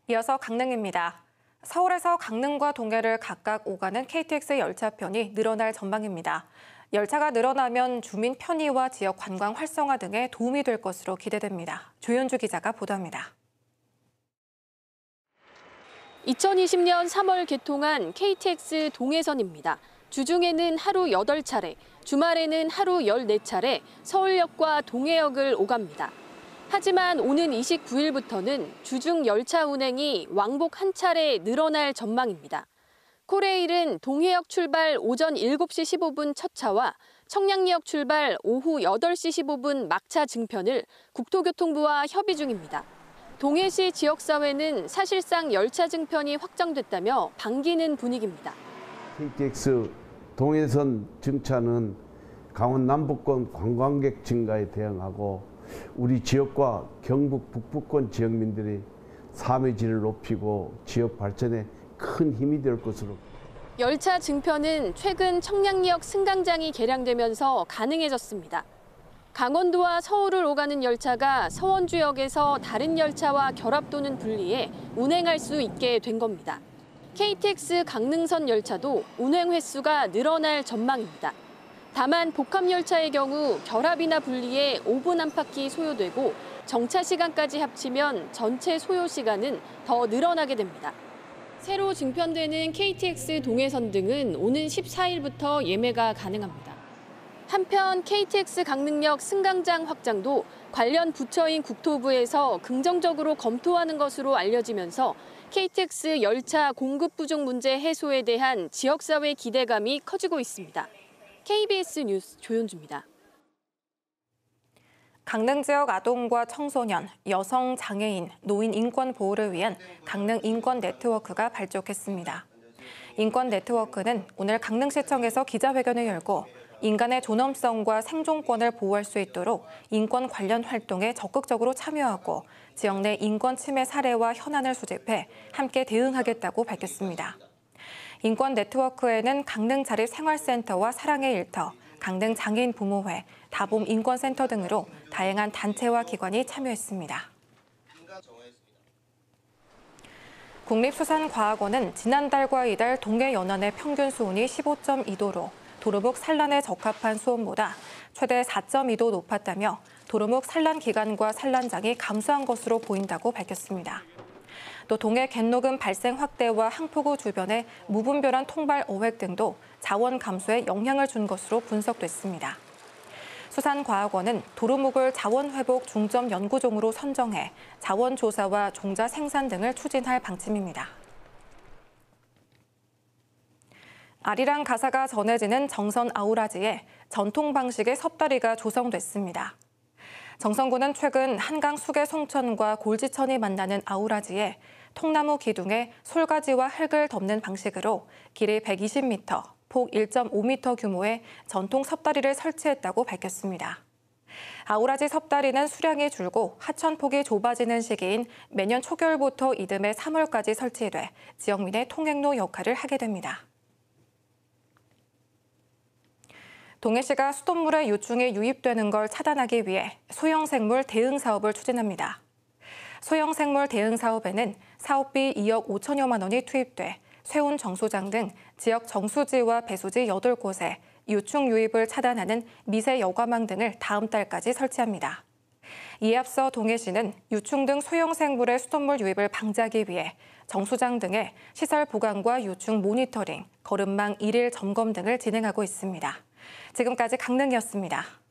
이어서 강릉입니다. 서울에서 강릉과 동해를 각각 오가는 KTX 열차편이 늘어날 전망입니다. 열차가 늘어나면 주민 편의와 지역 관광 활성화 등에 도움이 될 것으로 기대됩니다. 조현주 기자가 보도합니다. 2020년 3월 개통한 KTX 동해선입니다. 주중에는 하루 8차례, 주말에는 하루 14차례 서울역과 동해역을 오갑니다. 하지만 오는 29일부터는 주중 열차 운행이 왕복 한 차례 늘어날 전망입니다. 코레일은 동해역 출발 오전 7시 15분 첫 차와 청량리역 출발 오후 8시 15분 막차 증편을 국토교통부와 협의 중입니다. 동해시 지역사회는 사실상 열차 증편이 확정됐다며 반기는 분위기입니다. KTX 동해선 증차는 강원 남부권 관광객 증가에 대응하고 우리 지역과 경북 북부권 지역민들이 삶의 질을 높이고 지역 발전에 큰 힘이 될 것으로. 열차 증편은 최근 청량리역 승강장이 개량되면서 가능해졌습니다. 강원도와 서울을 오가는 열차가 서원주역에서 다른 열차와 결합 또는 분리해 운행할 수 있게 된 겁니다. KTX 강릉선 열차도 운행 횟수가 늘어날 전망입니다. 다만 복합열차의 경우 결합이나 분리에 5분 안팎이 소요되고 정차 시간까지 합치면 전체 소요 시간은 더 늘어나게 됩니다. 새로 증편되는 KTX 동해선 등은 오는 14일부터 예매가 가능합니다. 한편 KTX 강릉역 승강장 확장도 관련 부처인 국토부에서 긍정적으로 검토하는 것으로 알려지면서 KTX 열차 공급 부족 문제 해소에 대한 지역사회 기대감이 커지고 있습니다. KBS 뉴스 조현주입니다. 강릉 지역 아동과 청소년, 여성, 장애인, 노인 인권 보호를 위한 강릉 인권 네트워크가 발족했습니다. 인권 네트워크는 오늘 강릉시청에서 기자회견을 열고 인간의 존엄성과 생존권을 보호할 수 있도록 인권 관련 활동에 적극적으로 참여하고 지역 내 인권 침해 사례와 현안을 수집해 함께 대응하겠다고 밝혔습니다. 인권 네트워크에는 강릉 자립생활센터와 사랑의 일터, 강릉 장애인 부모회, 다봄 인권센터 등으로 다양한 단체와 기관이 참여했습니다. 국립수산과학원은 지난달과 이달 동해 연안의 평균 수온이 15.2도로 도루묵 산란에 적합한 수온보다 최대 4.2도 높았다며 도루묵 산란 기간과 산란장이 감소한 것으로 보인다고 밝혔습니다. 또 동해 갯녹음 발생 확대와 항포구 주변의 무분별한 통발 어획 등도 자원 감소에 영향을 준 것으로 분석됐습니다. 수산과학원은 도루묵을 자원회복 중점 연구종으로 선정해 자원 조사와 종자 생산 등을 추진할 방침입니다. 아리랑 가사가 전해지는 정선 아우라지에 전통 방식의 섭다리가 조성됐습니다. 정선군은 최근 한강 수계 송천과 골지천이 만나는 아우라지에 통나무 기둥에 솔가지와 흙을 덮는 방식으로 길이 120m, 폭 1.5m 규모의 전통 섭다리를 설치했다고 밝혔습니다. 아우라지 섭다리는 수량이 줄고 하천폭이 좁아지는 시기인 매년 초겨울부터 이듬해 3월까지 설치돼 지역민의 통행로 역할을 하게 됩니다. 동해시가 수돗물의 유충이 유입되는 걸 차단하기 위해 소형생물 대응 사업을 추진합니다. 소형생물 대응 사업에는 사업비 2억 5천여만 원이 투입돼 쇠운 정수장 등 지역 정수지와 배수지 8곳에 유충 유입을 차단하는 미세 여과망 등을 다음 달까지 설치합니다. 이에 앞서 동해시는 유충 등 소형생물의 수돗물 유입을 방지하기 위해 정수장 등의 시설 보강과 유충 모니터링, 거름망 일일 점검 등을 진행하고 있습니다. 지금까지 강릉이었습니다.